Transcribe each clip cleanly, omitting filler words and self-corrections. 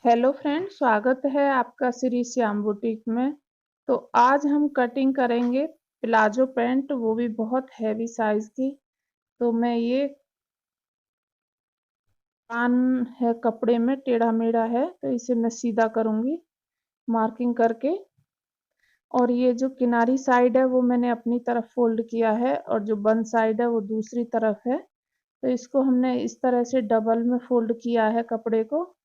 Hello friend, स्वागत है आपका श्री श्याम बुटीक में। तो आज हम कटिंग करेंगे प्लाजो पैंट, वो भी बहुत हैवी साइज की। तो मैं ये कान है कपड़े में टेढ़ा मेढ़ा है, तो इसे मैं सीधा करूंगी मार्किंग करके। और ये जो किनारी साइड है वो मैंने अपनी तरफ फोल्ड किया है, और जो बंद साइड है वो दूसरी तरफ है। तो इसको हमने इस तरह से डबल में फोल्ड किया है कपड़े को।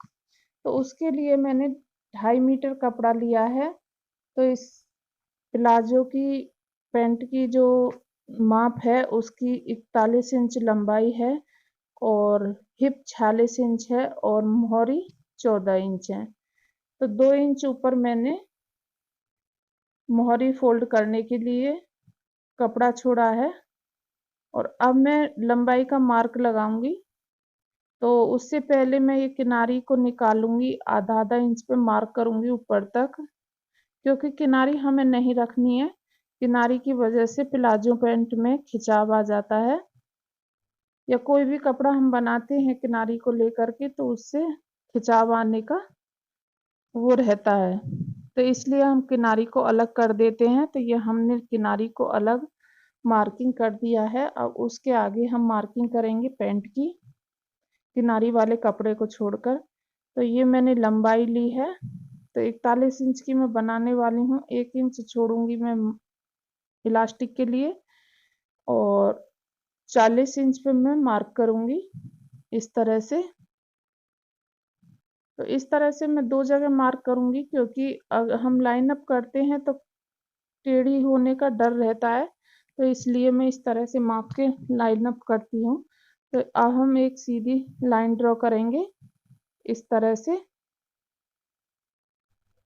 तो उसके लिए मैंने 2.5 मीटर कपड़ा लिया है। तो इस प्लाजो की पैंट की जो माप है उसकी 41 इंच लंबाई है, और हिप 46 इंच है, और मोहरी 14 इंच है। तो 2 इंच ऊपर मैंने मोहरी फोल्ड करने के लिए कपड़ा छोड़ा है। और अब मैं लंबाई का मार्क लगाऊंगी। तो उससे पहले मैं ये किनारी को निकालूंगी, आधा आधा इंच पे मार्क करूंगी ऊपर तक, क्योंकि किनारी हमें नहीं रखनी है। किनारी की वजह से प्लाजो पैंट में खिंचाव आ जाता है, या कोई भी कपड़ा हम बनाते हैं किनारी को लेकर के तो उससे खिंचाव आने का वो रहता है। तो इसलिए हम किनारी को अलग कर देते हैं। तो ये हमने किनारी को अलग मार्किंग कर दिया है। अब उसके आगे हम मार्किंग करेंगे पैंट की, किनारी वाले कपड़े को छोड़कर। तो ये मैंने लंबाई ली है, तो 41 इंच की मैं बनाने वाली हूँ। 1 इंच छोड़ूंगी मैं इलास्टिक के लिए, और 40 इंच पे मैं मार्क करूंगी इस तरह से। तो इस तरह से मैं 2 जगह मार्क करूंगी, क्योंकि अगर हम लाइन अप करते हैं तो टेढ़ी होने का डर रहता है। तो इसलिए मैं इस तरह से माप के लाइन अप करती हूँ। तो अब हम एक सीधी लाइन ड्रॉ करेंगे इस तरह से।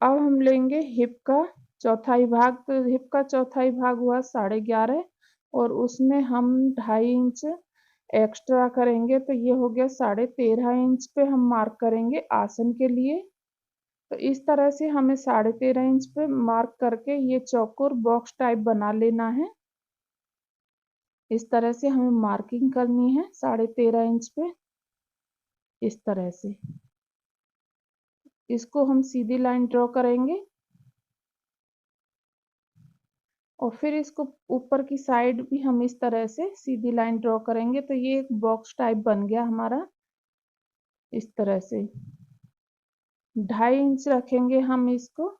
अब हम लेंगे हिप का चौथाई भाग। तो हिप का चौथाई भाग हुआ 11.5, और उसमें हम 2.5 इंच एक्स्ट्रा करेंगे, तो ये हो गया 13.5 इंच पे हम मार्क करेंगे आसन के लिए। तो इस तरह से हमें 13.5 इंच पे मार्क करके ये चौकोर बॉक्स टाइप बना लेना है। इस तरह से हमें मार्किंग करनी है 13.5 इंच पे, इस तरह से। इसको हम सीधी लाइन ड्रॉ करेंगे, और फिर इसको ऊपर की साइड भी हम इस तरह से सीधी लाइन ड्रॉ करेंगे। तो ये एक बॉक्स टाइप बन गया हमारा इस तरह से। 2.5 इंच रखेंगे हम इसको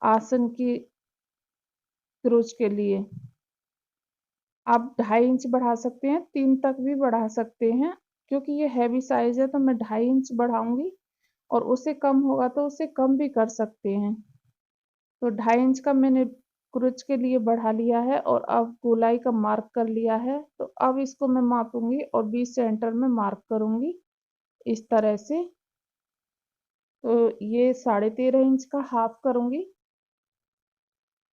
आसन की क्रोच के लिए। आप 2.5 इंच बढ़ा सकते हैं, 3 तक भी बढ़ा सकते हैं। क्योंकि ये हैवी साइज है तो मैं 2.5 इंच बढ़ाऊंगी, और उससे कम होगा तो उससे कम भी कर सकते हैं। तो 2.5 इंच का मैंने क्रोच के लिए बढ़ा लिया है, और अब गोलाई का मार्क कर लिया है। तो अब इसको मैं मापूंगी और बीच सेंटर में मार्क करूंगी इस तरह से। तो ये 13.5 इंच का हाफ करूंगी,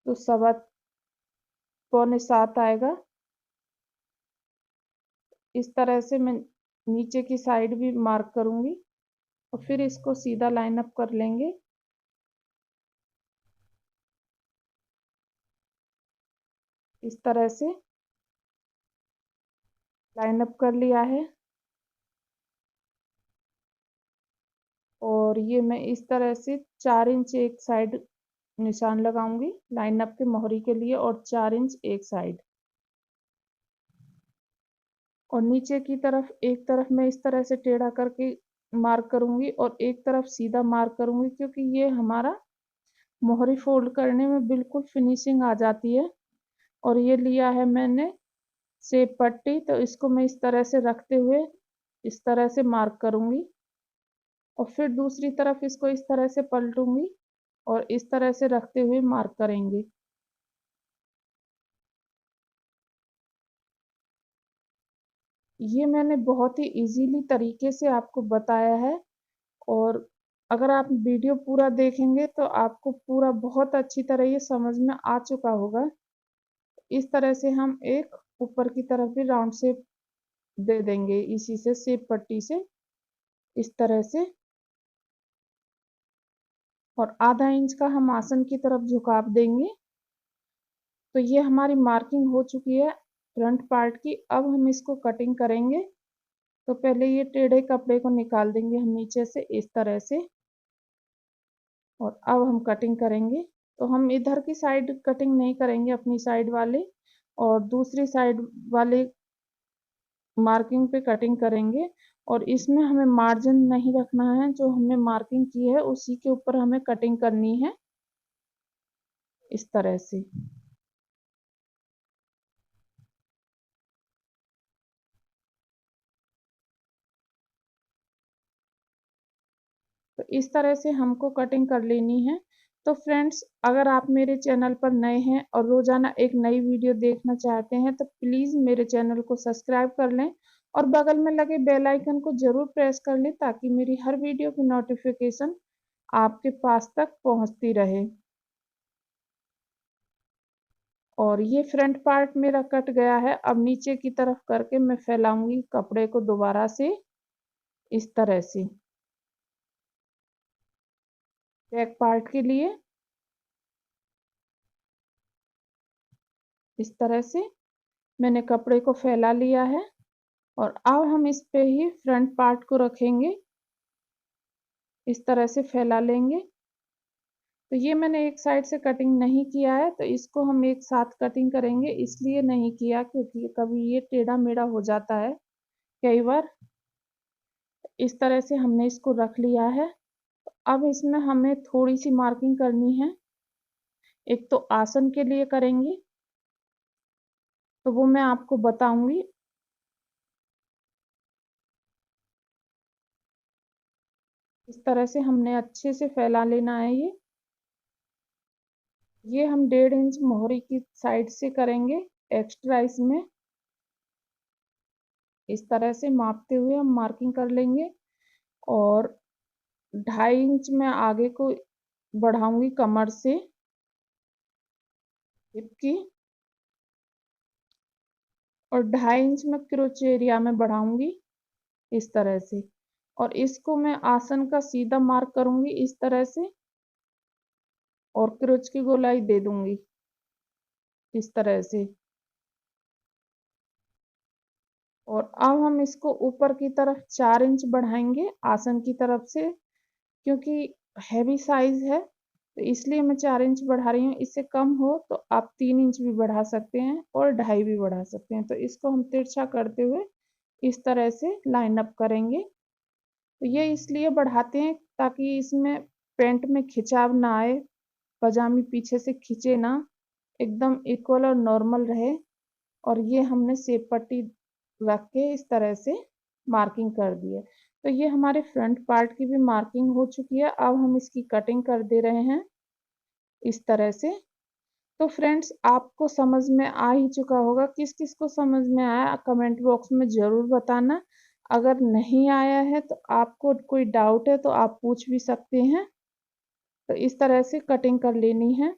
तो 6.25 आएगा। इस तरह से मैं नीचे की साइड भी मार्क करूंगी, और फिर इसको सीधा लाइन अप कर लेंगे इस तरह से। लाइन अप कर लिया है, और ये मैं इस तरह से 4 इंच एक साइड निशान लगाऊंगी लाइन अप के मोहरी के लिए, और 4 इंच एक साइड। और नीचे की तरफ एक तरफ मैं इस तरह से टेढ़ा करके मार्क करूंगी, और एक तरफ सीधा मार्क करूंगी, क्योंकि ये हमारा मोहरी फोल्ड करने में बिल्कुल फिनिशिंग आ जाती है। और ये लिया है मैंने सेब पट्टी, तो इसको मैं इस तरह से रखते हुए इस तरह से मार्क करूंगी, और फिर दूसरी तरफ इसको इस तरह से पलटूंगी, और इस तरह से रखते हुए मार्क करेंगे। ये मैंने बहुत ही इजीली तरीके से आपको बताया है, और अगर आप वीडियो पूरा देखेंगे तो आपको पूरा बहुत अच्छी तरह ये समझ में आ चुका होगा। इस तरह से हम एक ऊपर की तरफ भी राउंड शेप दे देंगे इसी से शेप पट्टी से, इस तरह से। और आधा इंच का हम आसन की तरफ झुकाव देंगे। तो ये हमारी मार्किंग हो चुकी है फ्रंट पार्ट की। अब हम इसको कटिंग करेंगे। तो पहले ये टेढ़े कपड़े को निकाल देंगे हम नीचे से इस तरह से। और अब हम कटिंग करेंगे। तो हम इधर की साइड कटिंग नहीं करेंगे अपनी साइड वाले, और दूसरी साइड वाले मार्किंग पे कटिंग करेंगे। और इसमें हमें मार्जिन नहीं रखना है, जो हमने मार्किंग की है उसी के ऊपर हमें कटिंग करनी है, इस तरह से। तो इस तरह से हमको कटिंग कर लेनी है। तो फ्रेंड्स, अगर आप मेरे चैनल पर नए हैं और रोजाना एक नई वीडियो देखना चाहते हैं तो प्लीज़ मेरे चैनल को सब्सक्राइब कर लें और बगल में लगे बेल आइकन को ज़रूर प्रेस कर लें, ताकि मेरी हर वीडियो की नोटिफिकेशन आपके पास तक पहुंचती रहे। और ये फ्रंट पार्ट मेरा कट गया है। अब नीचे की तरफ करके मैं फैलाऊंगी कपड़े को दोबारा से, इस तरह से। बैक पार्ट के लिए इस तरह से मैंने कपड़े को फैला लिया है, और अब हम इस पे ही फ्रंट पार्ट को रखेंगे, इस तरह से फैला लेंगे। तो ये मैंने एक साइड से कटिंग नहीं किया है, तो इसको हम एक साथ कटिंग करेंगे। इसलिए नहीं किया क्योंकि कभी ये टेढ़ा मेढ़ा हो जाता है कई बार। इस तरह से हमने इसको रख लिया है। अब इसमें हमें थोड़ी सी मार्किंग करनी है। एक तो आसन के लिए करेंगे, तो वो मैं आपको बताऊंगी। इस तरह से हमने अच्छे से फैला लेना है ये हम 1.5 इंच मोहरी की साइड से करेंगे एक्स्ट्रा इसमें। इस तरह से मापते हुए हम मार्किंग कर लेंगे। और 2.5 इंच मैं आगे को बढ़ाऊंगी कमर से हिप की, और 2.5 इंच मैं क्रोच एरिया में बढ़ाऊंगी, इस तरह से। और इसको मैं आसन का सीधा मार्क करूंगी इस तरह से, और क्रोच की गोलाई दे दूंगी इस तरह से। और अब हम इसको ऊपर की तरफ 4 इंच बढ़ाएंगे आसन की तरफ से, क्योंकि हैवी साइज है तो इसलिए मैं 4 इंच बढ़ा रही हूँ। इससे कम हो तो आप 3 इंच भी बढ़ा सकते हैं और 2.5 भी बढ़ा सकते हैं। तो इसको हम तिरछा करते हुए इस तरह से लाइन अप करेंगे। तो ये इसलिए बढ़ाते हैं ताकि इसमें पेंट में खिंचाव ना आए, पजामी पीछे से खींचे ना, एकदम इक्वल और नॉर्मल रहे। और ये हमने सेप पट्टी रख के इस तरह से मार्किंग कर दी है। तो ये हमारे फ्रंट पार्ट की भी मार्किंग हो चुकी है। अब हम इसकी कटिंग कर दे रहे हैं इस तरह से। तो फ्रेंड्स, आपको समझ में आ ही चुका होगा। किस किस को समझ में आया कमेंट बॉक्स में ज़रूर बताना। अगर नहीं आया है तो आपको कोई डाउट है तो आप पूछ भी सकते हैं। तो इस तरह से कटिंग कर लेनी है।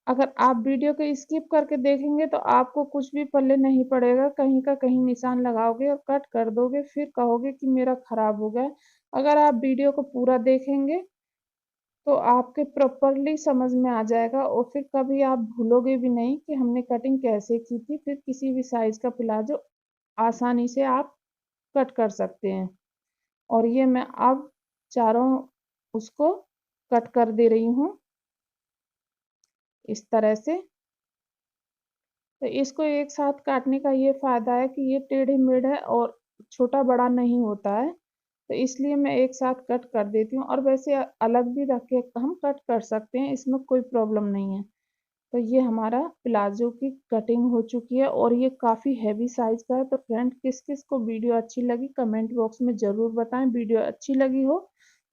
अगर आप वीडियो को स्किप करके देखेंगे तो आपको कुछ भी पल्ले नहीं पड़ेगा, कहीं का कहीं निशान लगाओगे और कट कर दोगे, फिर कहोगे कि मेरा खराब हो गया। अगर आप वीडियो को पूरा देखेंगे तो आपके प्रॉपरली समझ में आ जाएगा, और फिर कभी आप भूलोगे भी नहीं कि हमने कटिंग कैसे की थी। फिर किसी भी साइज का प्लाजो आसानी से आप कट कर सकते हैं। और ये मैं अब चारों उसको कट कर दे रही हूँ इस तरह से। तो इसको एक साथ काटने का ये फायदा है कि ये टेढ़े मेढ़े और छोटा बड़ा नहीं होता है, तो इसलिए मैं एक साथ कट कर देती हूँ। और वैसे अलग भी रख के हम कट कर सकते हैं, इसमें कोई प्रॉब्लम नहीं है। तो ये हमारा प्लाजो की कटिंग हो चुकी है, और ये काफ़ी हैवी साइज का है। तो फ्रेंड, किस किस को वीडियो अच्छी लगी कमेंट बॉक्स में ज़रूर बताएं। वीडियो अच्छी लगी हो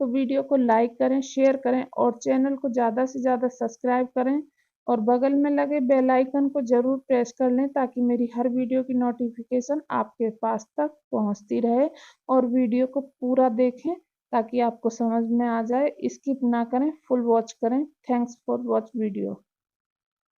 तो वीडियो को लाइक करें, शेयर करें, और चैनल को ज़्यादा से ज़्यादा सब्सक्राइब करें। और बगल में लगे बेल आइकन को ज़रूर प्रेस कर लें, ताकि मेरी हर वीडियो की नोटिफिकेशन आपके पास तक पहुंचती रहे। और वीडियो को पूरा देखें ताकि आपको समझ में आ जाए। स्किप ना करें, फुल वॉच करें। Thanks for watch video.